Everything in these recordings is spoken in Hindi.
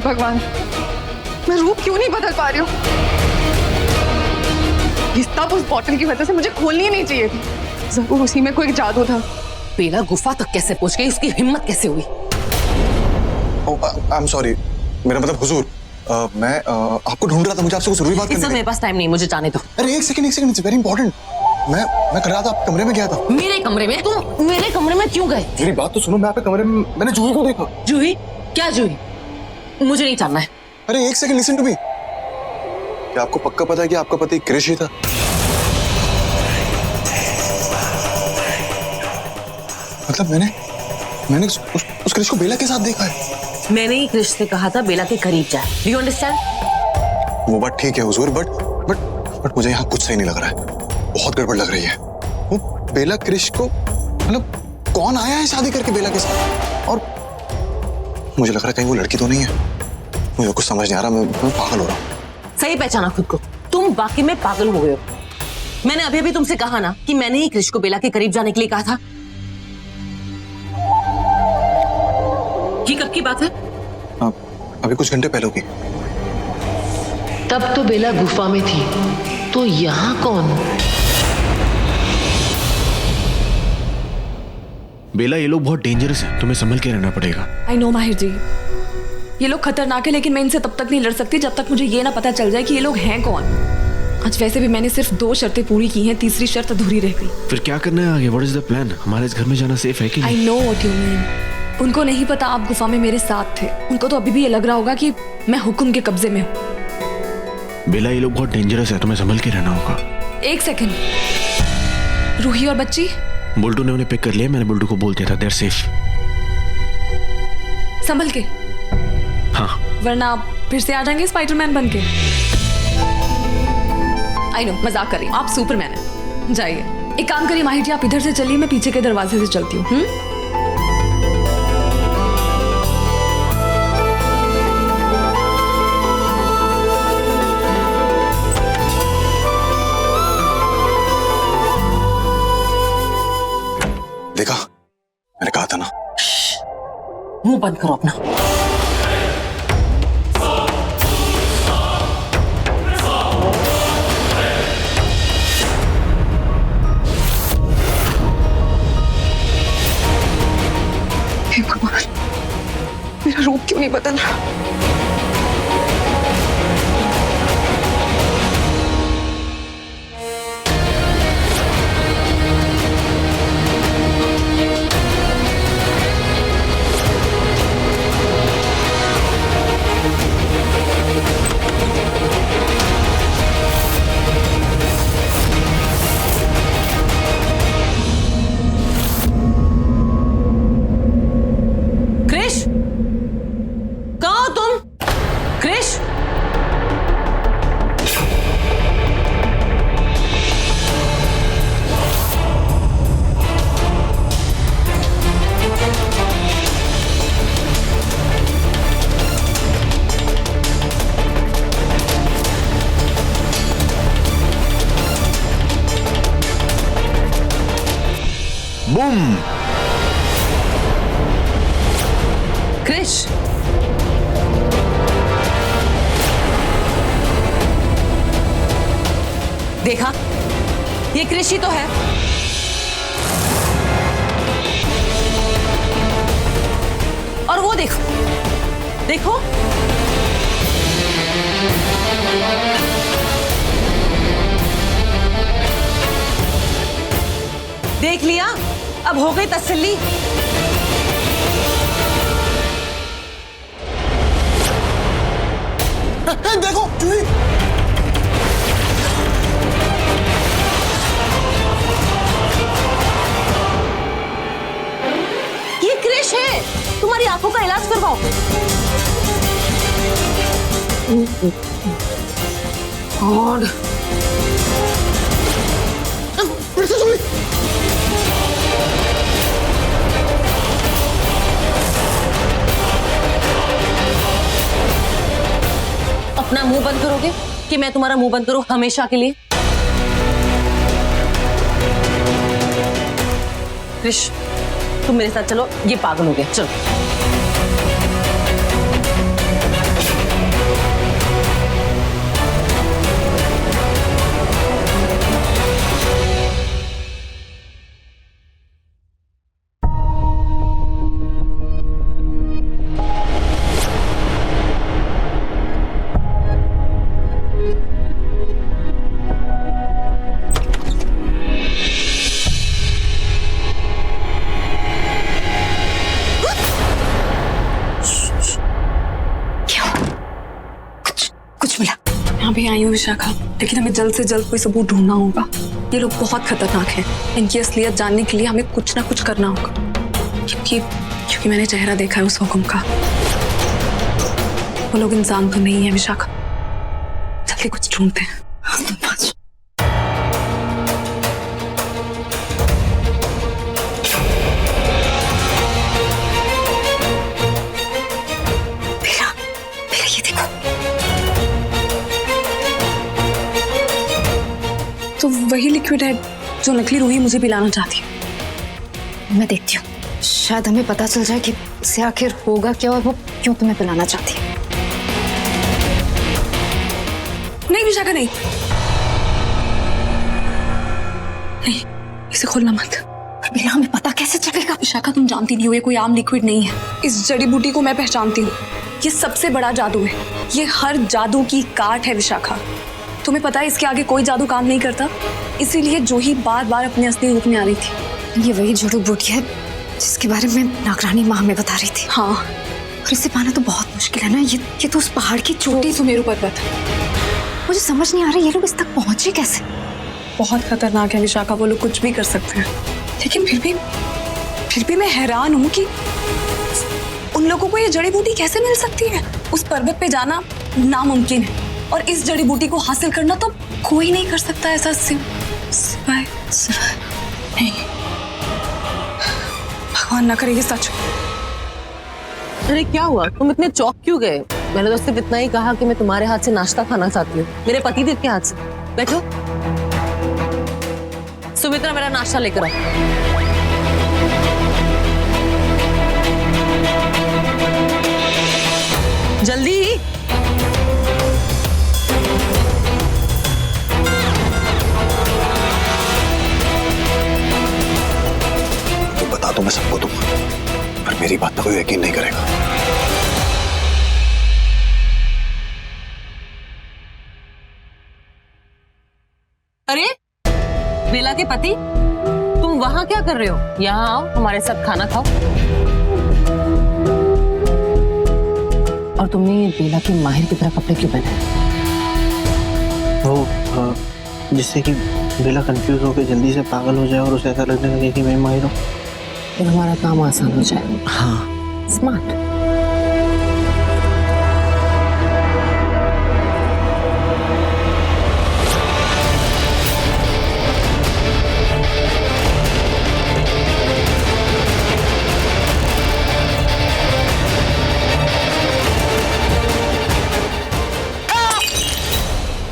भगवान, मैं रूप क्यों नहीं बदल पा रही हूँ? ये सब उस बॉटल की वजह से मुझे खोलनी ही नहीं चाहिए थी। जरूर उसी में कोई जादू था। बेला गुफा तक कैसे पहुंच गई? उसकी हिम्मत कैसे हुई? आई एम सॉरी, मेरा मतलब हुजूर, मैं आपको ढूंढ रहा था। मुझे आपसे कुछ जरूरी बात करनी है। मेरे पास टाइम नहीं, मुझे जाने दो। अरे एक सेकंड, इट्स वेरी इंपॉर्टेंट। मैं कर रहा था, आप कमरे में गया था। मेरे कमरे में? तुम मेरे कमरे में क्यों गए? मेरी बात तो सुनो, मैं आपके कमरे में मैंने जूही को देखा। जूही? क्या जूही? मुझे नहीं जानना है। अरे एक सेकंड, लिसन टू मी। क्या आपको पक्का पता है कि आपका पति क्रिश ही था? मतलब मैंने उस क्रिश को बेला के साथ देखा है। मैंने ही क्रिश से कहा था बेला के करीब जाए। Do you understand? वो बात ठीक है हुजूर, बट मुझे यहाँ कुछ सही नहीं लग रहा है। बहुत गड़बड़ लग रही है। वो बेला क्रिश को, मतलब कौन आया है शादी करके बेला के साथ? और मुझे लग रहा है कहीं वो लड़की तो नहीं है। मुझे कुछ समझ नहीं आ रहा, मैं पागल हो रहा हूँ। सही पहचाना खुद को। तुम वाकई में पागल हो गए हो। मैंने अभी भी तुमसे कहा ना कि मैंने ही क्रिश को बेला के करीब जाने के लिए कहा था। ये कब की बात है? अभी कुछ घंटे पहले की। तब तो बेला गुफा में थी, तो यहाँ कौन? बेला, ये लोग बहुत डेंजरस हैं, तुम्हें संभल के रहना पड़ेगा। आई नो माहिर जी, ये लोग खतरनाक है, लेकिन मैं इनसे तब तक नहीं लड़ सकती जब तक मुझे ये ना पता चल जाए कि ये लोग हैं कौन। आज वैसे भी मैंने सिर्फ 2 शर्तें पूरी की हैं, तीसरी शर्त अधूरी रह गई। फिर क्या करना है आगे? What is the plan? हमारे इस घर में जाना सेफ है कि नहीं? I know what you mean. उनको नहीं पता आप गुफा में मेरे साथ थे। उनको तो अभी भी ये लग रहा होगा कि मैं हुक्म के कब्जे में हूँ। बेला, ये लोग बहुत डेंजरस है, तुम्हें संभल के रहना होगा। एक सेकंड, रूही और बच्ची? बुल्टू ने उन्हें पिक कर लिया। मैंने बुल्टू को बोल दिया था, देयर सेफ। संभल के? हाँ। वरना आप फिर से आ जाएंगे स्पाइडरमैन बन के। आई नो, मजाक कर रही हूँ, आप सुपरमैन हैं। जाइए, एक काम करिए माहिर जी, आप इधर से चलिए, मैं पीछे के दरवाजे से चलती हूँ। देखा, मैंने कहा था ना। मुंह बंद करो अपना। हे भगवान, मेरा रूप क्यों नहीं बदला? बूम! क्रिश, देखा? ये क्रिश ही तो है। और वो देखो, देखो, देख लिया? अब हो गई तसल्ली। देखो जूही, ये क्रिश है। तुम्हारी आंखों का इलाज करवाओ। गॉड, फिर से जूही। अपना मुंह बंद करोगे कि मैं तुम्हारा मुंह बंद करूं हमेशा के लिए? क्रिश, तुम मेरे साथ चलो, ये पागल हो गया। चलो। कुछ मिला? यहाँ भी आई हूँ विशाखा, लेकिन हमें जल्द से जल्द कोई सबूत ढूंढना होगा। ये लोग बहुत खतरनाक हैं। इनकी असलियत जानने के लिए हमें कुछ ना कुछ करना होगा, क्योंकि मैंने चेहरा देखा है उस हुक्म का। वो लोग इंसान तो नहीं है विशाखा। जल्दी कुछ ढूंढते हैं। ये देखो, तो वही लिक्विड है जो नकली रूही मुझे पिलाना चाहती है। मैं देखती हूँ, शायद हमें पता चल जाए कि इसे आखिर होगा क्या और वो क्यों तुम्हें पिलाना चाहती है। नहीं विशाखा, नहीं, इसे खोलना मत। बेला, हमें पता कैसे चलेगा? विशाखा, तुम जानती नहीं हो ये कोई आम लिक्विड नहीं है। इस जड़ी बूटी को मैं पहचानती हूँ। ये सबसे बड़ा जादू है। ये हर जादू की काट है विशाखा। तुम्हें पता है इसके आगे कोई जादू काम नहीं करता। इसीलिए जूही बार बार अपने असली रूप में आ रही थी। ये वही जड़ी बूटी है जिसके बारे में नागरानी माँ हमें बता रही थी। हाँ, और इसे पाना तो बहुत मुश्किल है ना। ये तो उस पहाड़ की चोटी। सुमेरु पर्वत। मुझे समझ नहीं आ रहा ये लोग इस तक पहुंचे कैसे। बहुत खतरनाक है विशाखा, वो लोग कुछ भी कर सकते हैं। लेकिन फिर भी मैं हैरान हूँ कि उन लोगों को ये जड़ी बूटी कैसे मिल सकती है। उस पर्वत पे जाना नामुमकिन है और इस जड़ी बूटी को हासिल करना तो कोई नहीं कर सकता ऐसा सिवाय नहीं। भगवान ना करे ये सच। अरे क्या हुआ, तुम इतने चौंक क्यों गए? मैंने तो सिर्फ इतना ही कहा कि मैं तुम्हारे हाथ से नाश्ता खाना चाहती हूँ, मेरे पतिदेव के हाथ से। बैठो। सुमित्रा, मेरा नाश्ता लेकर आओ। जल्दी। तो बता दो मैं सबको दूंगा, पर मेरी बात पे कोई यकीन नहीं करेगा। अरे बेला के पति, तुम वहां क्या कर रहे हो? यहाँ आओ, हमारे साथ खाना खाओ। और तुमने ये बेला की माहिर की तरह कपड़े क्यों पहने? वो जिससे कि बेला कंफ्यूज होकर जल्दी से पागल हो जाए और उसे ऐसा लगने लगे कि मैं माहिर हूँ। तो हमारा काम आसान हो जाए। हाँ, स्मार्ट।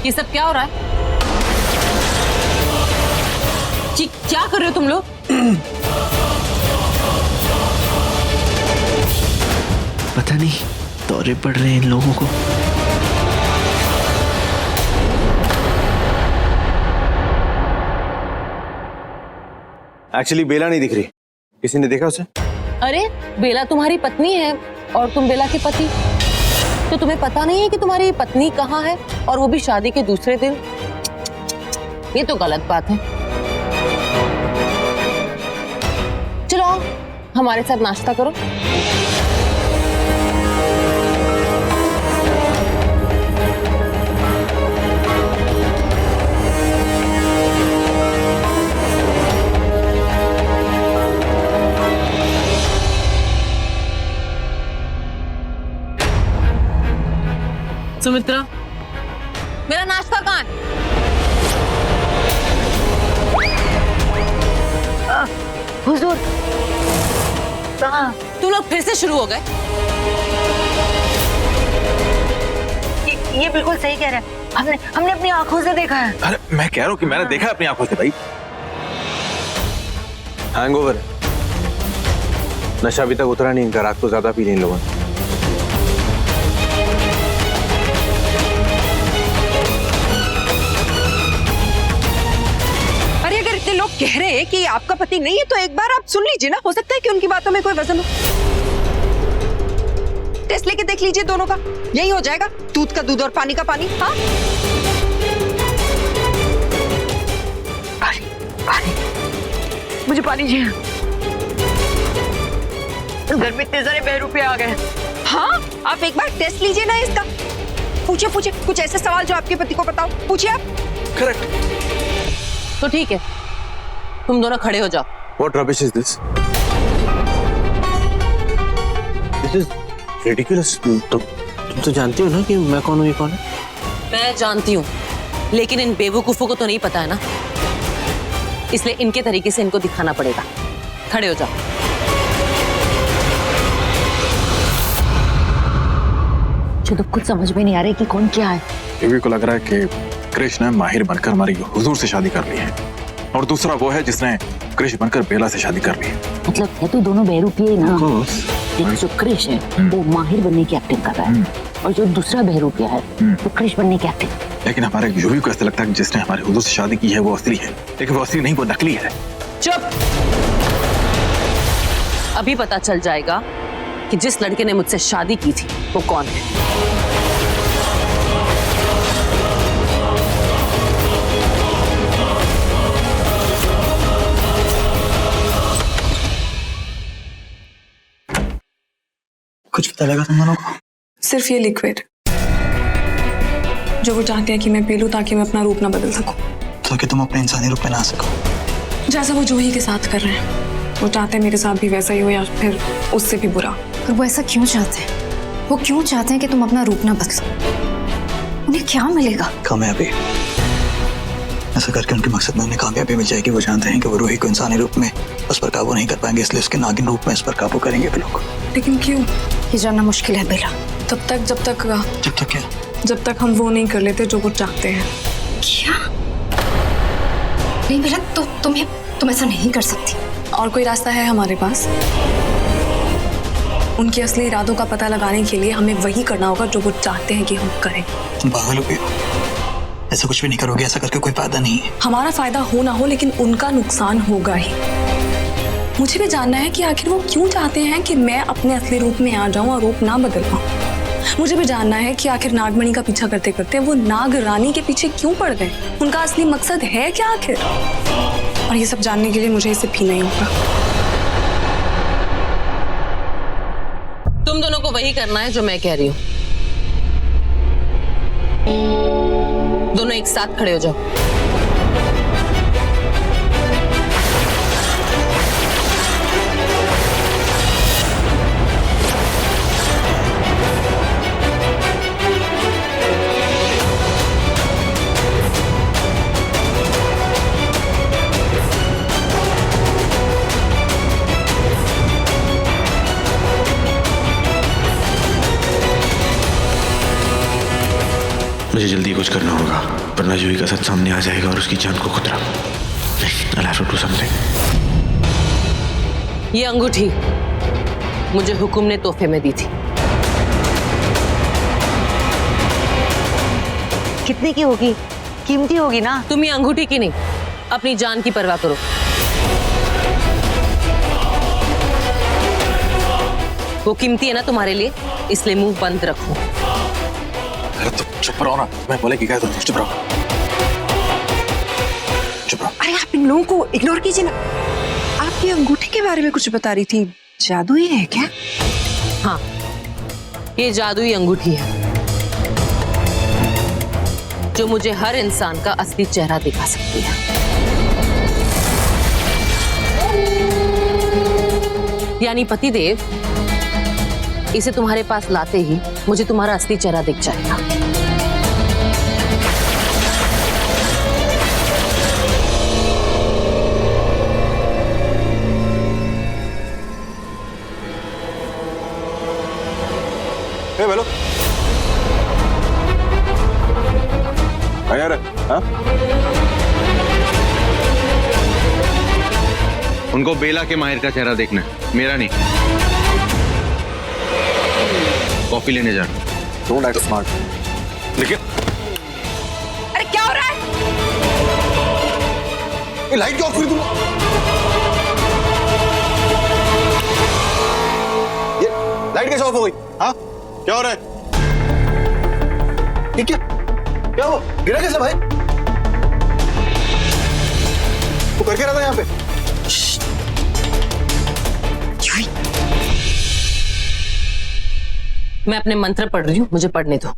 ये सब क्या हो रहा है? क्या कर रहे हो तुम लोग? पता नहीं दौरे पड़ रहे हैं इन लोगों को। एक्चुअली बेला नहीं दिख रही, किसी ने देखा उसे? अरे बेला तुम्हारी पत्नी है और तुम बेला के पति, तो तुम्हें पता नहीं है कि तुम्हारी पत्नी कहाँ है, और वो भी शादी के दूसरे दिन? ये तो गलत बात है। चलो आओ, हमारे साथ नाश्ता करो। सुमित्रा, मेरा नाश्ता कहाँ है? हुजूर, कहाँ? तुम लोग फिर से शुरू हो गए। ये बिल्कुल सही कह रहा है। हमने अपनी आंखों से देखा है। अरे मैं कह रहा हूँ कि मैंने देखा है अपनी आंखों से भाई। हैंगओवर है, नशा अभी तक उतरा नहीं इनका, रात को ज्यादा पी ली इन लोगों ने। लोग कह रहे हैं कि आपका पति नहीं है, तो एक बार आप सुन लीजिए ना, हो सकता है कि उनकी बातों में कोई वजन हो। टेस्ट लेके देख लीजिए दोनों का, यही हो जाएगा, दूध का दूध और पानी का पानी। हाँ, पानी, पानी, मुझे पानी चाहिए। घर में इतने सारे बहरूपे आ गए। हाँ, आप एक बार टेस्ट लीजिए ना इसका। पूछिए पूछिए, कुछ ऐसे सवाल जो आपके पति को पता हो, पूछिए आप। करेक्ट। तो ठीक है, तुम दोनों खड़े हो जाओ। What rubbish is this? This is ridiculous. तुम तो जानती हो ना कि मैं कौन हूँ, ये कौन है? मैं जानती हूँ, लेकिन इन बेवकूफों को तो नहीं पता है ना, इसलिए इनके तरीके से इनको दिखाना पड़ेगा। खड़े हो जाओ। मुझे तो कुछ समझ में नहीं आ रहा है कि कौन क्या है। बेबी को लग रहा है कि कृष ने माहिर बनकर हमारी हुजूर से शादी कर ली है, और दूसरा वो है जिसने कृष बनकर बेला से शादी कर ली है। मतलब है तो दोनों बहरूपी ही ना। देखो जो कृष है वो माहिर बनने की एक्टिंग कर रहा है, और जो दूसरा बहरूपिया है वो कृष बनने की एक्टिंग। लेकिन हमारे यूवी को ऐसा लगता है कि जिसने हमारे हुजूर से शादी की है वो असली है, लेकिन वो असली नहीं, वो नकली है। चुप। अभी पता चल जाएगा कि जिस लड़के ने मुझसे शादी की थी वो कौन है। कुछ पता लगा तुम दोनों को? सिर्फ ये लिक्विड जो वो चाहते हैं कि मैं पी लूं ताकि मैं अपना रूप ना बदल सकूं, ताकि तुम अपने इंसानी रूप में ना आ सको। जैसा वो जूही के साथ कर रहे हैं। वो चाहते हैं मेरे साथ भी वैसा ही हो, या फिर उससे भी बुरा। पर वो ऐसा क्यों चाहते हैं? वो क्यों चाहते हैं कि तुम अपना रूप ना बदलो? उन्हें क्या मिलेगा? कामयाबी। ऐसा करके उनके मकसद में उन्हें कामयाबी मिल जाएगी। वो जानते हैं कि वो रूही को इंसानी रूप में उस पर काबू नहीं कर पाएंगे, इसलिए उसके नागिन रूप में इस पर काबू करेंगे वो लोग। लेकिन क्यों? ये जानना मुश्किल है बेला। जब तक क्या? जब तक हम वो नहीं कर लेते जो वो चाहते हैं। क्या? नहीं बेला, तुम ऐसा नहीं कर सकती। और कोई रास्ता है हमारे पास? उनके असली इरादों का पता लगाने के लिए हमें वही करना होगा जो वो चाहते हैं कि हम करें। तुम पागल हो गए हो? ऐसा कुछ भी नहीं करोगे, ऐसा करके कोई फायदा नहीं है। हमारा फायदा हो ना हो, लेकिन उनका नुकसान होगा ही। मुझे भी जानना है कि आखिर वो क्यों चाहते हैं कि मैं अपने असली रूप में आ जाऊं और रूप ना बदल पाऊं। मुझे भी जानना है कि आखिर नागमणि का पीछा करते करते वो नाग रानी के पीछे क्यों पड़ गए। उनका असली मकसद है क्या आखिर? और ये सब जानने के लिए मुझे इसे पीना ही होगा। तुम दोनों को वही करना है जो मैं कह रही हूं। दोनों एक साथ खड़े हो जाओ। मुझे जल्दी कुछ करना होगा, वरना जूही का सच सामने आ जाएगा और उसकी जान को खतरा। I'll have to do something. ये अंगूठी मुझे हुकुम ने तोहफे में दी थी। कितने की होगी? कीमती होगी ना? तुम ये अंगूठी की नहीं, अपनी जान की परवाह करो। वो कीमती है ना तुम्हारे लिए, इसलिए मुंह बंद रखो। अरे तुम चुप रहो ना, मैं बोले कि क्या तुम चुप रहो। चुप रहो। अरे आप इन लोगों को इग्नोर कीजिए ना। आप ये अंगूठी के बारे में कुछ बता रही थी, जादुई है क्या? हाँ, ये जादुई अंगूठी है जो मुझे हर इंसान का असली चेहरा दिखा सकती है। यानी पतिदेव, इसे तुम्हारे पास लाते ही मुझे तुम्हारा असली चेहरा दिख जाएगा। ए बेलो, यार, हाँ? उनको बेला के माहिर का चेहरा देखना है, मेरा नहीं। कॉफी लेने जा रहा हूं। Don't act smart. लेकिन अरे क्या हो रहा है? ये लाइट क्यों ऑफ कर दूंगा? ये लाइट कैसे ऑफ हो गई? हाँ, क्या हो रहा है? ये क्या हो? गिरा कैसे भाई? वो करके रहा था यहाँ पे। मैं अपने मंत्र पढ़ रही हूँ, मुझे पढ़ने दो।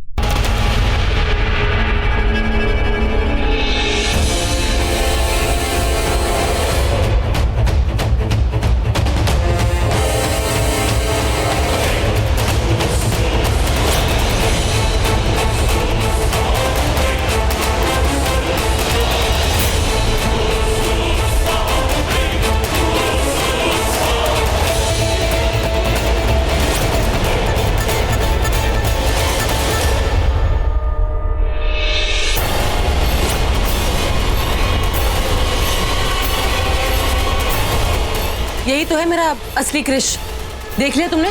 तो है मेरा असली क्रिश। देख लिया तुमने?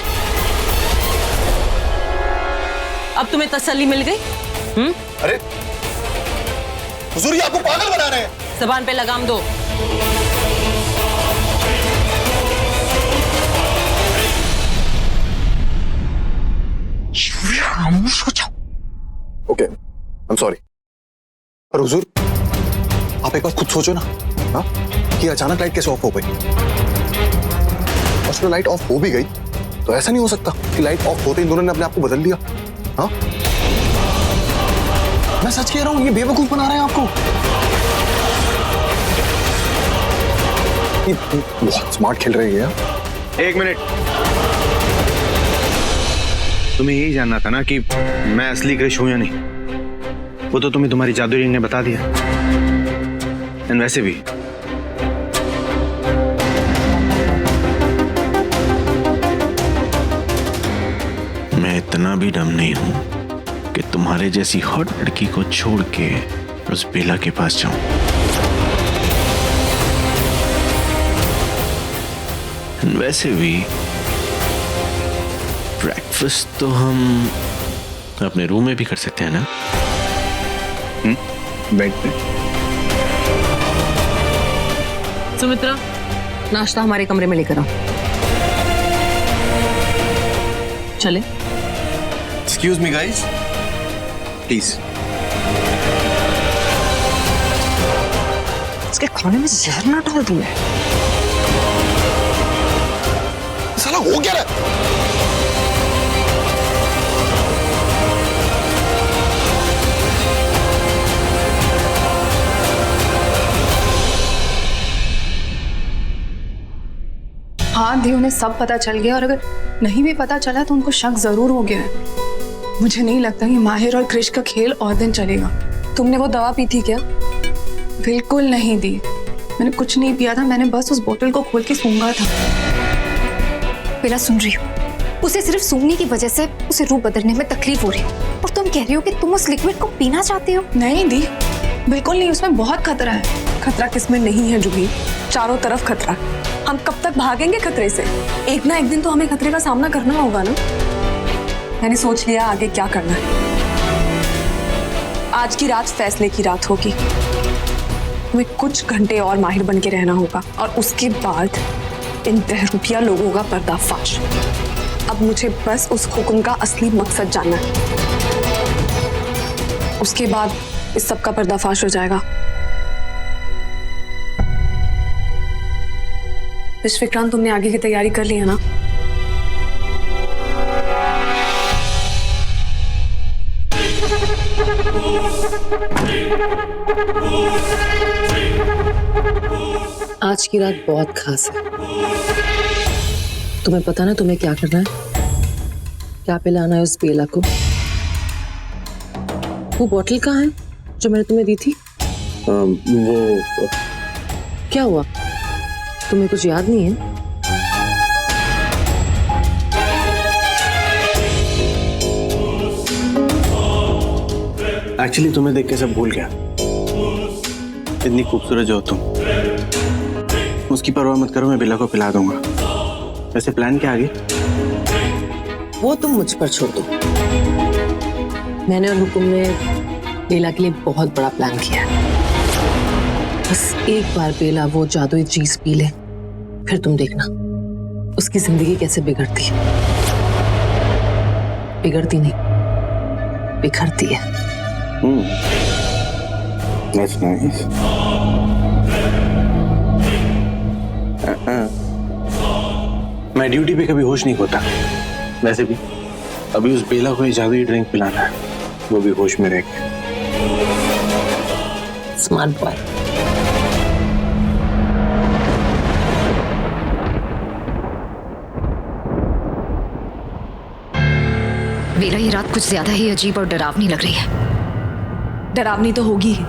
अब तुम्हें तसल्ली मिल गई? अरे हुजूर, ये आपको पागल बना रहे हैं। जबान पे लगाम दो। खामोश हो जाओ। Okay, I am sorry. पर हुजूर, आप एक बार खुद सोचो ना, हाँ, कि अचानक लाइट कैसे ऑफ हो गई। और उसमें लाइट ऑफ हो भी गई तो ऐसा नहीं हो सकता कि लाइट ऑफ होते इन दोनों ने अपने आप को बदल दिया। हाँ, मैं सच कह रहा हूं, ये बेवकूफ बना रहे हैं आपको। ये बहुत स्मार्ट खेल रहे हैं। एक मिनट, तुम्हें यही जानना था ना कि मैं असली क्रिश हूं या नहीं? वो तो तुम्हें तुम्हारी जादूगरी ने बता दिया। एंड वैसे भी मैं इतना भी डम नहीं हूं कि तुम्हारे जैसी हॉट लड़की को छोड़ के उस बेला के पास जाऊं। वैसे भी ब्रेकफास्ट तो हम अपने रूम में भी कर सकते हैं ना? बेड पे। सुमित्रा, नाश्ता हमारे कमरे में लेकर आओ। चले? Excuse me guys, please. इसके खाने में जहर ना डाल दूं। साला हो क्या रहा है? हाँ दी, उन्हें सब पता चल गया, और अगर नहीं भी पता चला तो उनको शक जरूर हो गया है। मुझे नहीं लगता कि माहिर और क्रिश का खेल और दिन चलेगा। तुमने वो दवा पी थी क्या? बिल्कुल नहीं दी, मैंने कुछ नहीं पिया था, मैंने बस उस बोतल को खोल के सूंघा था। बेला, सुन रही हो? उसे सिर्फ सूंघने की वजह से उसे रूप बदलने में तकलीफ हो रही है, और तुम कह रही हो कि तुम उस लिक्विड को पीना चाहती हो? नहीं दी, बिल्कुल नहीं, उसमें बहुत खतरा है। खतरा किसमें नहीं है जूही, चारों तरफ खतरा। हम कब तक भागेंगे खतरे से? एक ना एक दिन तो हमें खतरे का सामना करना होगा ना। मैंने सोच लिया आगे क्या करना है। आज की रात फैसले की रात होगी। हमें कुछ घंटे और माहिर बन के रहना होगा, और उसके बाद इन बहरूपिया लोगों का पर्दाफाश। अब मुझे बस उस हुक्म का असली मकसद जानना है। उसके बाद इस सब का पर्दाफाश हो जाएगा। विक्रांत, तुमने आगे की तैयारी कर ली है ना? आज की रात बहुत खास है। तुम्हें पता ना तुम्हें क्या करना है? क्या पिलाना है उस बेला को? वो बोतल कहाँ है जो मैंने तुम्हें दी थी? वो क्या हुआ? तुम्हें कुछ याद नहीं है? एक्चुअली तुम्हें देख के सब भूल गया। इतनी खूबसूरत जो हो तुम, उसकी परवाह मत करो, मैं बेला को पिला दूंगा। वैसे प्लान क्या आगे? वो तुम मुझ पर छोड़ दो। मैंने और हुकुम ने बेला के लिए बहुत बड़ा प्लान किया है। बस एक बार बेला वो जादुई चीज पी ले, फिर तुम देखना उसकी जिंदगी कैसे बिगड़ती है। बिगड़ती नहीं, बिखरती है। That's nice. मैं ड्यूटी पे कभी होश नहीं होता। वैसे भी अभी उस बेला को जादुई ड्रिंक पिलाना है, वो भी होश में रह के। Smart boy. बेला, ये रात कुछ ज्यादा ही अजीब और डरावनी लग रही है। डरावनी तो होगी ही।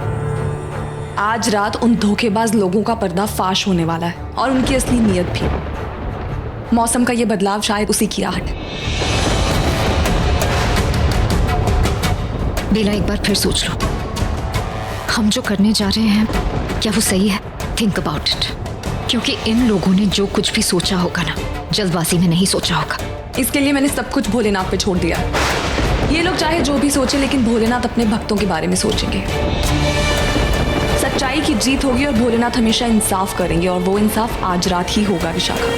आज रात उन धोखेबाज लोगों का पर्दाफाश होने वाला है, और उनकी असली नीयत भी। मौसम का ये बदलाव शायद उसी की आहट है। बेला, एक बार फिर सोच लो, हम जो करने जा रहे हैं क्या वो सही है? Think about it. क्योंकि इन लोगों ने जो कुछ भी सोचा होगा ना, जल्दबाजी में नहीं सोचा होगा। इसके लिए मैंने सब कुछ भोलेनाथ पे छोड़ दिया। ये लोग चाहे जो भी सोचे, लेकिन भोलेनाथ अपने भक्तों के बारे में सोचेंगे। सच्चाई की जीत होगी और भोलेनाथ हमेशा इंसाफ करेंगे, और वो इंसाफ आज रात ही होगा विशाखा।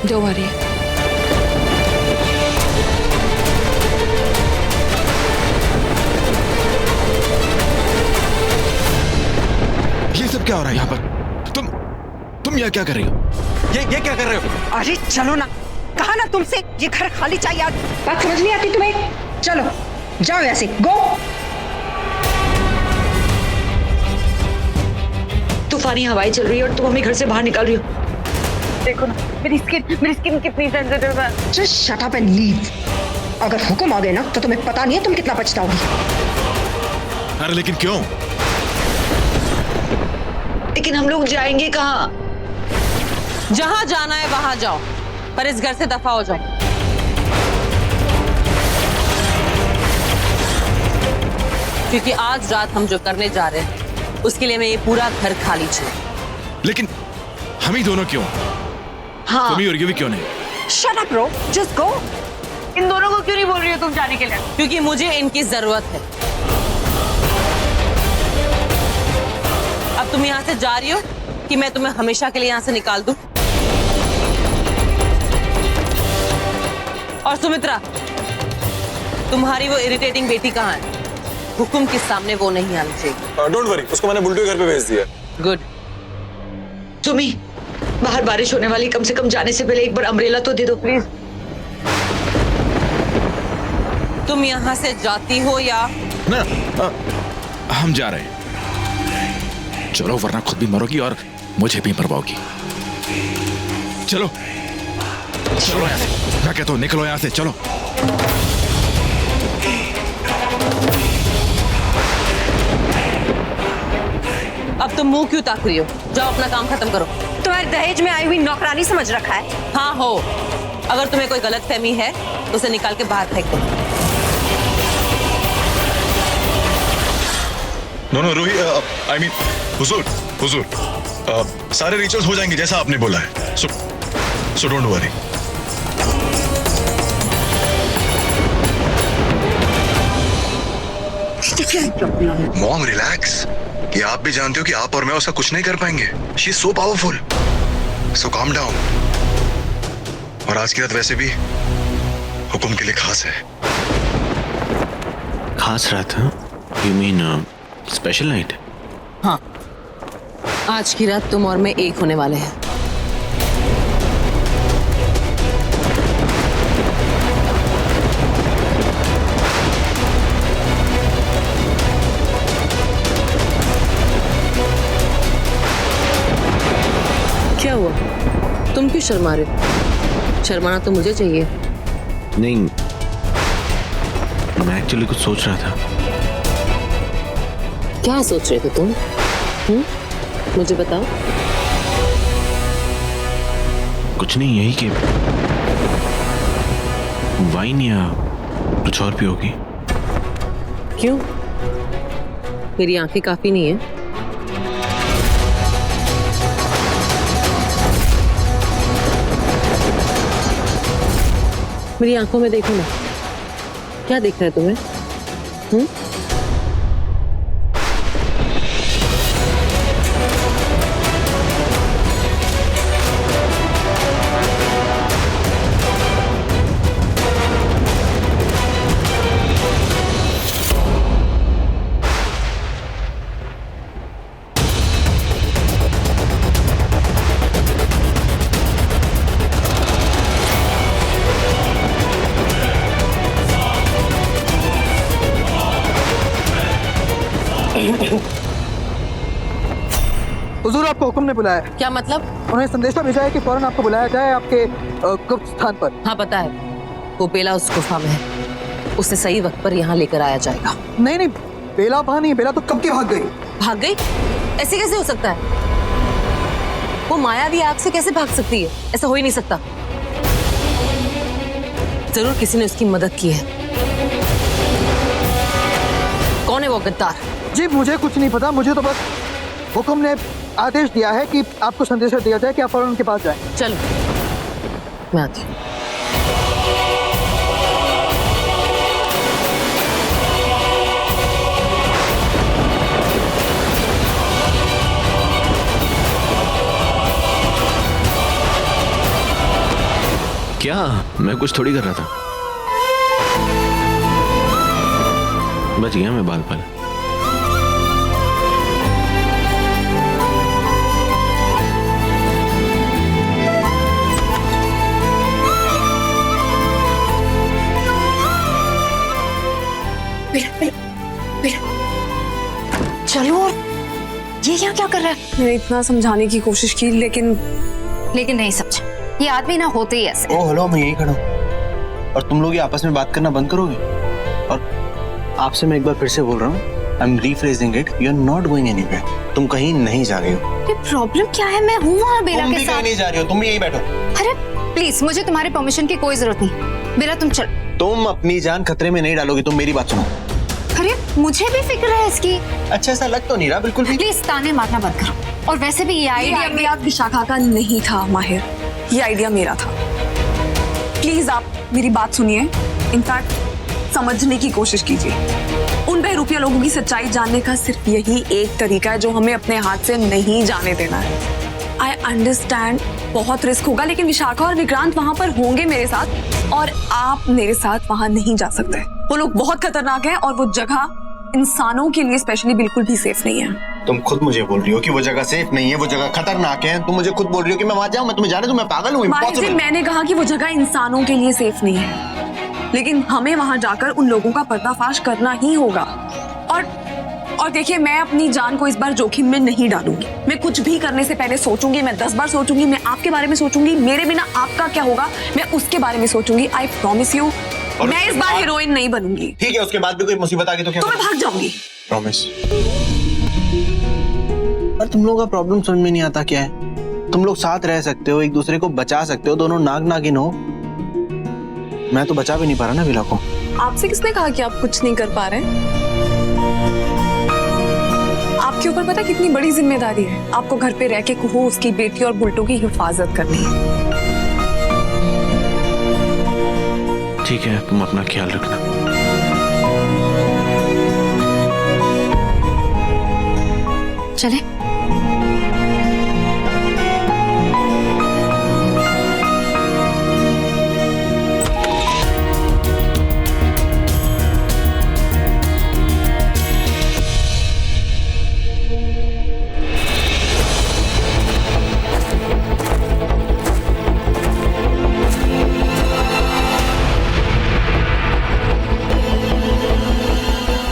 Don't worry. ये सब क्या हो रहा है यहाँ पर? तुम यहाँ क्या कर रही हो? ये क्या कर रहे हो? अरे चलो ना, कहा ना तुमसे ये घर खाली चाहिए। बात समझ नहीं आती तुम्हें? चलो जाओ यहाँ से, गो। तूफानी हवाएं चल रही है और तुम हमें घर से बाहर निकाल रही हो। देखो ना मेरी स्किन कितनी सेंसिटिव है। Just shut up and leave. अगर हुक्म आ गए ना तो तुम्हें पता नहीं है तुम कितना पछताओगी। अरे लेकिन क्यों? लेकिन हम लोग जाएंगे कहाँ? जहां जाना है वहां जाओ, पर इस घर से दफा हो जाओ। क्योंकि आज रात हम जो करने जा रहे हैं उसके लिए मैं ये पूरा घर खाली चाहिए। लेकिन हम ही दोनों क्यों? हाँ, तुम ही और ये भी क्यों नहीं? Shut up bro, just go. इन दोनों को क्यों नहीं बोल रही हो तुम जाने के लिए? क्योंकि मुझे इनकी जरूरत है। अब तुम यहाँ से जा रही हो कि मैं तुम्हें हमेशा के लिए यहाँ से निकाल दूं? और सुमित्रा, तुम्हारी वो इरिटेटिंग बेटी कहाँ है? हुक्म के सामने वो नहीं आनी चाहिए। डोंट वरी, उसको मैंने बुल्टू के घर पे भेज दिया। गुड। तुम्ही बाहर बारिश होने वाली, कम से कम जाने से पहले एक बार अम्ब्रेला तो दे दो प्लीज। तुम यहाँ से जाती हो या? ना, हम जा रहे हैं। चलो, वरना खुद भी मरोगी और मुझे भी मरवाओगी। चलो चलो यहाँ से। मैं कहता हूँ निकलो यहाँ से, चलो। अब तुम मुंह क्यों ताक रही हो? जाओ अपना काम खत्म करो। तुम्हारे दहेज में आई हुई नौकरानी समझ रखा है? हाँ हो। अगर तुम्हें कोई गलत फहमी है तो उसे निकाल के बाहर फेंक दो। नो रूही, आई मीन हुजूर, सारे रिचुअल्स हो जाएंगे जैसा आपने बोला है। So don't worry. Mom relax. ये आप भी जानते हो कि आप और मैं उसका कुछ नहीं कर पाएंगे। She is so powerful. So calm down. और आज की रात वैसे भी हुक्म के लिए खास है। खास रात? You mean special night? हाँ, आज की रात तुम और मैं एक होने वाले हैं। क्या हुआ? तुम क्यों शर्मा रहे हो? शर्माना तो मुझे चाहिए। नहीं, मैं एक्चुअली कुछ सोच रहा था। क्या सोच रहे थे तुम? मुझे बताओ। कुछ नहीं, यही कि वाइन या कुछ और पियोगी? क्यों? मेरी आंखें काफी नहीं है? मेरी आंखों में देखो ना, क्या दिख रहा है तुम्हें? हुजूर, आपको हुक्म ने बुलाया है। क्या मतलब? उन्हें संदेशा भेजा है कि फौरन आपको बुलाया जाए आपके गुप्त स्थान पर। हाँ पता है, वो बेला उस गुफा में है। उसे सही वक्त पर यहाँ लेकर आया जाएगा। नहीं नहीं, बेला वहां नहीं, बेला तो कब की भाग गई। भाग गई? ऐसे कैसे हो सकता है? वो मायावी आग से कैसे भाग सकती है? ऐसा हो ही नहीं सकता। जरूर किसी ने उसकी मदद की है। कौन है वो गद्दार? जी मुझे कुछ नहीं पता, मुझे तो बस हुक्म ने आदेश दिया है कि आपको संदेशा दिया जाए कि आप फौरन उनके पास जाएं। चलो मैं आती हूँ। क्या मैं कुछ थोड़ी कर रहा था, बच गया मैं बाल बाल। चलो, और ये यहाँ क्या कर रहा है? मैंने इतना समझाने की कोशिश की लेकिन नहीं समझा। ये आदमी ना होते ही ऐसे। ओ हेलो, मैं यही खड़ा हूँ और तुम लोग ये आपस में बात करना बंद करोगे? और आपसे मैं एक बार फिर से बोल रहा हूँ, I am rephrasing it, you are not going anywhere. तुम कहीं नहीं जा रही हो। ये प्रॉब्लम क्या है? मैं हूँ वहाँ बेला के साथ। नहीं जा रही हो, तुम भी यही बैठो। अरे प्लीज, मुझे तुम्हारे परमिशन की कोई जरूरत नहीं। बेला तुम चल। तुम अपनी जान खतरे में नहीं डालोगी, तुम मेरी बात सुनो। अरे मुझे भी फिक्र है इसकी। अच्छा, ऐसा लग तो नहीं रहा बिल्कुल भी। प्लीज ताने मारना बंद करो। और वैसे भी ये आइडिया विशाखा का नहीं था माहिर, ये आइडिया मेरा था। प्लीज आप मेरी बात सुनिए, इनफैक्ट समझने की कोशिश कीजिए। उन बहरूपिया लोगों की सच्चाई जानने का सिर्फ यही एक तरीका है जो हमें अपने हाथ से नहीं जाने देना है। आई अंडरस्टैंड बहुत रिस्क होगा, लेकिन विशाखा और विक्रांत वहां पर होंगे मेरे साथ और आप मेरे साथ वहां नहीं जा सकते। वो लोग बहुत खतरनाक हैं और वो जगह इंसानों के लिए स्पेशली बिल्कुल भी सेफ नहीं है। तुम खुद मुझे बोल रही हो कि वो जगह सेफ नहीं है, वो जगह खतरनाक है। तुम मुझे खुद बोल रही हो कि मैं वहां जाऊं। मैं तुम्हें जाने दूं? मैं पागल हूं? मैंने कहा कि वो जगह इंसानों के लिए सेफ नहीं है, लेकिन हमें वहां जाकर उन लोगों का पर्दाफाश करना ही होगा। और देखिए, मैं अपनी जान को इस बार जोखिम में नहीं डालूंगी। मैं कुछ भी करने से पहले सोचूंगी, मैं 10 बार सोचूंगी, मैं आपके बारे में सोचूंगी, मेरे बिना आपका क्या होगा मैं उसके बारे में सोचूंगी। आई प्रॉमिस यू, मैं इस बार हीरोइन नहीं बनूंगी। ठीक है, उसके बाद भी कोई मुसीबत आ गई तो क्या? तो मैं भाग जाऊंगी। प्रॉमिस। पर तुम लोगों का प्रॉब्लम समझ में नहीं आता क्या है? तुम लोग साथ रह सकते हो, एक दूसरे को बचा सकते हो, दोनों नाग नागिन हो। मैं तो बचा भी नहीं पा रहा ना विला को। आपसे किसने कहा कि आप कुछ नहीं कर पा रहे? आपके ऊपर पता कितनी बड़ी जिम्मेदारी है। आपको घर पे रह के कुहू, उसकी बेटी और बुल्टू की हिफाजत करनी है। ठीक है, तुम अपना ख्याल रखना। चले।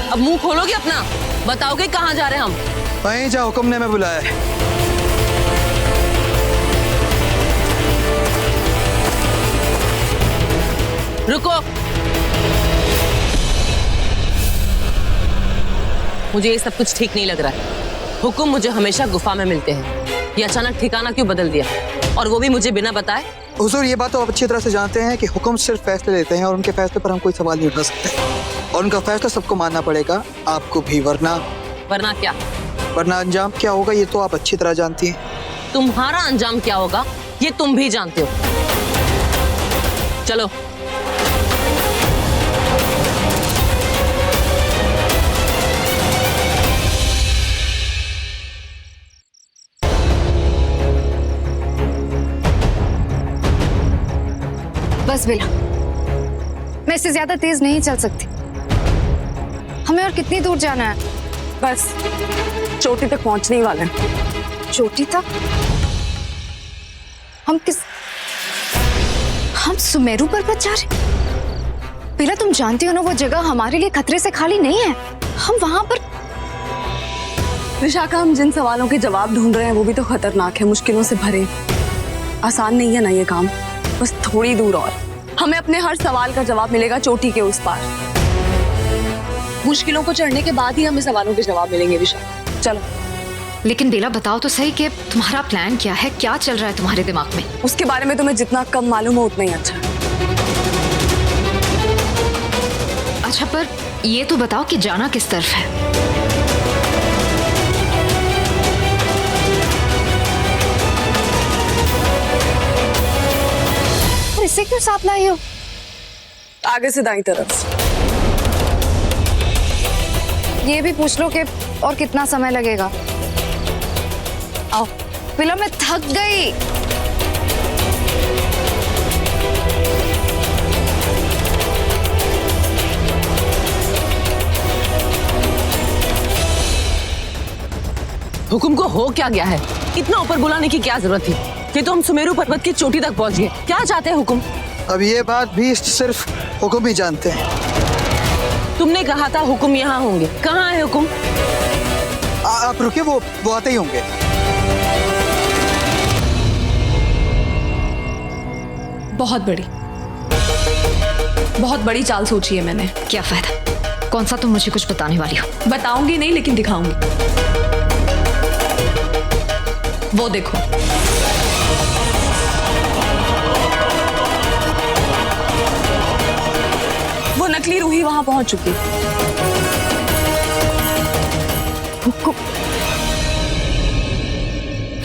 अब मुंह खोलोगे अपना? बताओगे कहाँ जा रहे हैं हम? वहीं जा, हुक्म ने मैं बुलाया है। रुको, मुझे ये सब कुछ ठीक नहीं लग रहा है। हुक्म मुझे हमेशा गुफा में मिलते हैं, ये अचानक ठिकाना क्यों बदल दिया, और वो भी मुझे बिना बताए? हुजूर, ये बात तो आप अच्छी तरह से जानते हैं कि हुक्म सिर्फ फैसले लेते हैं और उनके फैसले पर हम कोई सवाल नहीं उठा सकते, और उनका फैसला सबको मानना पड़ेगा, आपको भी। वरना क्या? वरना अंजाम क्या होगा ये तो आप अच्छी तरह जानती हैं। तुम्हारा अंजाम क्या होगा ये तुम भी जानते हो। चलो। बस बेला, मैं इससे ज्यादा तेज नहीं चल सकती। हमें और कितनी दूर जाना है? बस चोटी तक पहुंचने ही वाले हैं। चोटी तक? हम सुमेरु पर्वत जा रहे? बेला, तुम जानती हो ना वो जगह हमारे लिए खतरे से खाली नहीं है। हम वहां पर। विशाखा, हम जिन सवालों के जवाब ढूंढ रहे हैं वो भी तो खतरनाक है, मुश्किलों से भरे। आसान नहीं है ना ये काम। बस थोड़ी दूर और हमें अपने हर सवाल का जवाब मिलेगा चोटी के उस पार। मुश्किलों को चढ़ने के बाद ही हमें सवालों के जवाब मिलेंगे विशाखा। चलो। लेकिन बेला, बताओ तो सही कि तुम्हारा प्लान क्या है? क्या चल रहा है तुम्हारे दिमाग में? उसके बारे में तुम्हें जितना कम मालूम हो उतना ही अच्छा। अच्छा, पर ये तो बताओ कि जाना किस तरफ है? इसे क्यों साथ लाई हो? आगे से दाईं तरफ। ये भी पूछ लो कि और कितना समय लगेगा। आओ पिला, मैं थक गई। हुकुम को हो क्या गया है? इतना ऊपर बुलाने की क्या जरूरत थी? ये तो हम सुमेरु पर्वत की चोटी तक पहुंच गए। क्या चाहते हैं हुकुम? अब ये बात भी सिर्फ हुकुम ही जानते हैं। तुमने कहा था हुकुम यहाँ होंगे, कहाँ है हुकुम? आप रुके, वो आते ही होंगे। बहुत बड़ी चाल सोची है मैंने। क्या फायदा? कौन सा तुम मुझे कुछ बताने वाली हो? बताऊंगी नहीं, लेकिन दिखाऊंगी। वो देखो, वो नकली रूही वहां पहुंच चुकी है।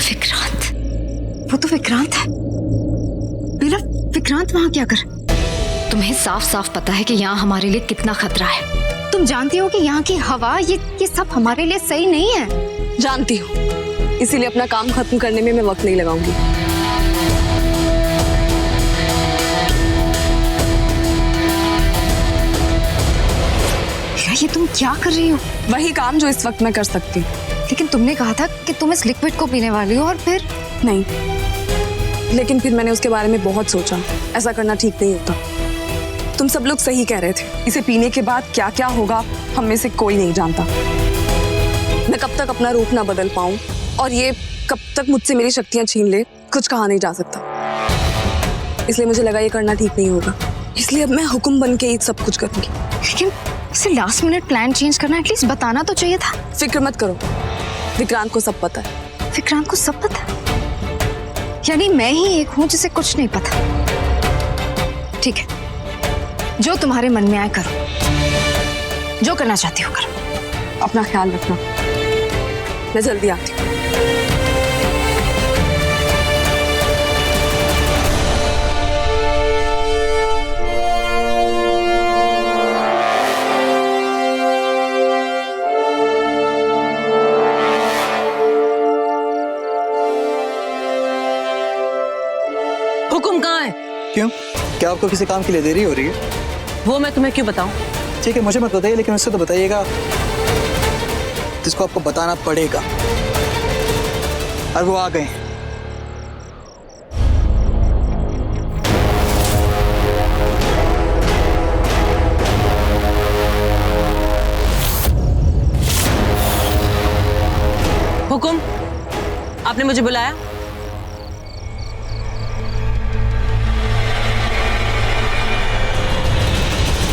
विक्रांत, वो तो विक्रांत है। बेला, विक्रांत वहां क्या कर? तुम्हें साफ साफ पता है कि यहाँ हमारे लिए कितना खतरा है। तुम जानती हो कि यहाँ की हवा, ये सब हमारे लिए सही नहीं है। जानती हूँ, इसीलिए अपना काम खत्म करने में मैं वक्त नहीं लगाऊंगी। ये तुम क्या कर रही हो? वही काम जो इस वक्त मैं कर सकती हूँ। लेकिन तुमने कहा था कि तुम इस लिक्विड को पीने वाली हो, और फिर? नहीं, लेकिन फिर मैंने उसके बारे में बहुत सोचा। ऐसा करना ठीक नहीं होता। तुम सब लोग सही कह रहे थे। इसे पीने के बाद क्या क्या होगा हम में से कोई नहीं जानता। मैं कब तक अपना रूप ना बदल पाऊं और ये कब तक मुझसे मेरी शक्तियां छीन ले, कुछ कहा नहीं जा सकता। इसलिए मुझे लगा ये करना ठीक नहीं होगा। इसलिए अब मैं हुक्म बन के ही सब कुछ करूंगी। लेकिन उसे लास्ट मिनट प्लान चेंज करना एटलीस्ट बताना तो चाहिए था। फिक्र मत करो, विक्रांत को सब पता है। विक्रांत को सब पता? यानी मैं ही एक हूं जिसे कुछ नहीं पता। ठीक है, जो तुम्हारे मन में आए करो, जो करना चाहती हो करो। अपना ख्याल रखना, मैं जल्दी आती हूँ। हुकुम कहाँ है? क्यों? क्या आपको किसी काम के लिए देरी हो रही है? वो मैं तुम्हें क्यों बताऊं? ठीक है, मुझे मत बताइए, लेकिन उससे तो बताइएगा जिसको आपको बताना पड़ेगा। और वो आ गए। हुकुम, आपने मुझे बुलाया?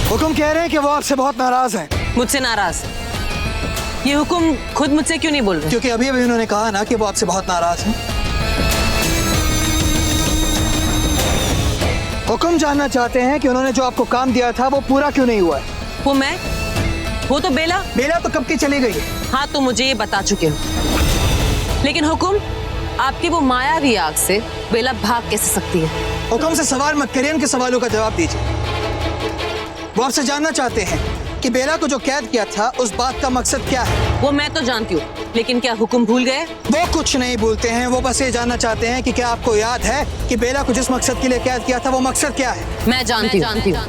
हुकुम कह रहे हैं कि वो आपसे बहुत नाराज हैं। मुझसे नाराज? ये हुकुम खुद मुझसे क्यों नहीं बोल रहे? क्योंकि अभी अभी उन्होंने कहा ना कि वो आपसे बहुत नाराज हैं। हुकुम जानना चाहते हैं कि उन्होंने जो आपको काम दिया था वो पूरा क्यों नहीं हुआ है। वो मैं? वो तो बेला। बेला तो कब की चली गई है। हाँ, तो मुझे ये बता चुके हो। लेकिन हुकुम, आपकी वो मायावी आग से बेला भाग कैसे सकती है? हुकुम से सवाल मत करिए, उनके सवालों का जवाब दीजिए। वो आपसे जानना चाहते हैं कि बेला को जो कैद किया था उस बात का मकसद क्या है। वो मैं तो जानती हूँ, लेकिन क्या हुकुम भूल गए? वो कुछ नहीं भूलते हैं। वो बस ये जानना चाहते हैं कि क्या आपको याद है कि बेला को जिस मकसद के लिए कैद किया था वो मकसद क्या है। मैं जानती हूँ।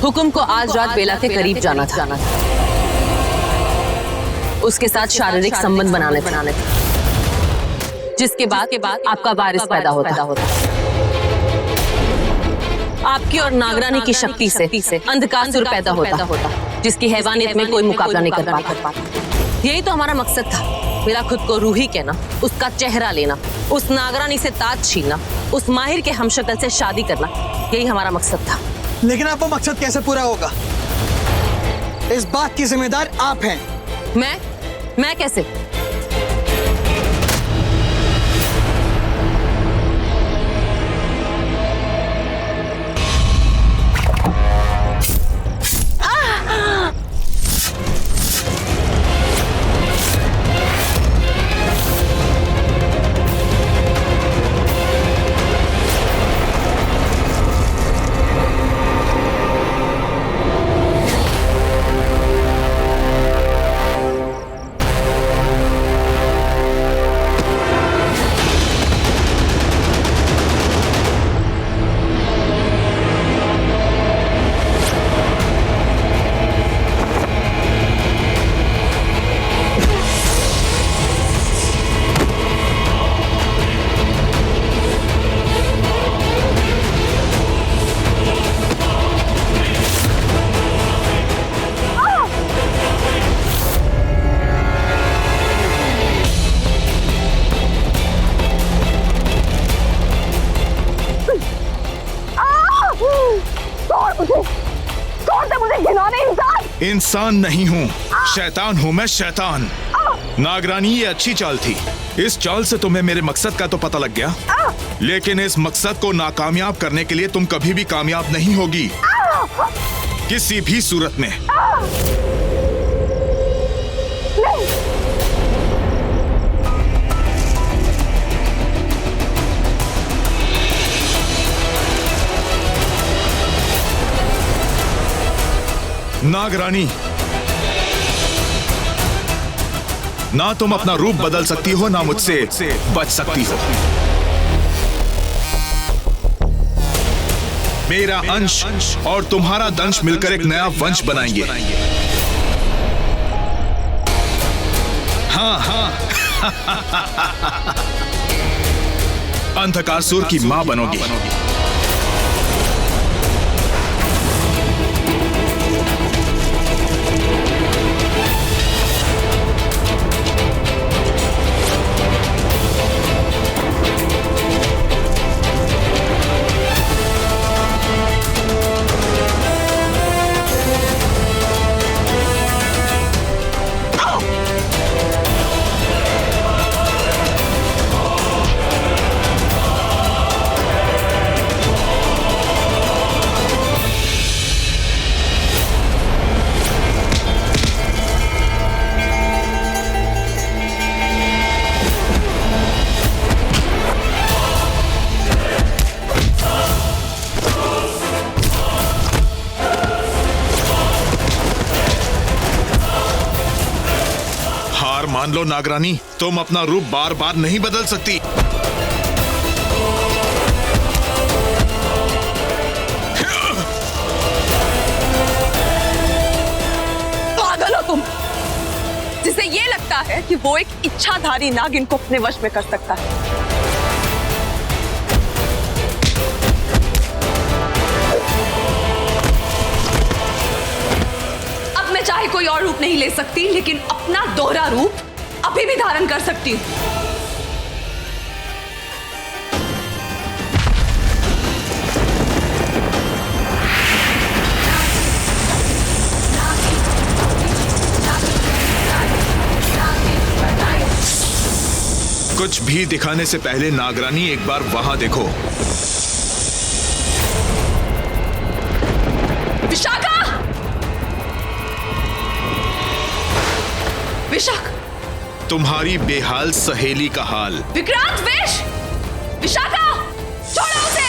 हुकुम को आज रात बेला के करीब जाना था, उसके साथ शारीरिक संबंध बनाने थे, जिसके बाद आपका वारिस पैदा होता। आपकी और नागरानी की शक्ति से अंधकासुर पैदा होता, जिसकी हैवानियत में कोई मुकाबला नहीं कर पाता। यही तो हमारा मकसद था। मेरा खुद को रूही कहना, उसका चेहरा लेना, उस नागरानी से ताज छीनना, उस माहिर के हमशक्ल से शादी करना, यही हमारा मकसद था। लेकिन अब वो मकसद कैसे पूरा होगा? इस बात की जिम्मेदार आप हैं। मैं कैसे? इंसान नहीं हूँ, शैतान हूँ मैं, शैतान। नागरानी, ये अच्छी चाल थी। इस चाल से तुम्हें मेरे मकसद का तो पता लग गया, लेकिन इस मकसद को नाकामयाब करने के लिए तुम कभी भी कामयाब नहीं होगी, किसी भी सूरत में। नागरानी, ना तुम अपना रूप बदल सकती हो, ना मुझसे बच सकती हो। मेरा अंश और तुम्हारा दंश मिलकर एक नया वंश बनाएंगे। हाँ हाँ अंधकारसुर की मां बनोगी। मान लो नागरानी, तुम अपना रूप बार बार नहीं बदल सकती। पागल हो तुम, जिसे ये लगता है कि वो एक इच्छाधारी नागिन को अपने वश में कर सकता है। अब मैं चाहे कोई और रूप नहीं ले सकती, लेकिन अपना दोहरा रूप अभी भी धारण कर सकती हूँ। कुछ भी दिखाने से पहले नागरानी एक बार वहां देखो। विशाखा! विशाख! तुम्हारी बेहाल सहेली का हाल। विक्रांत! विश! विशाखा! छोड़ो उसे!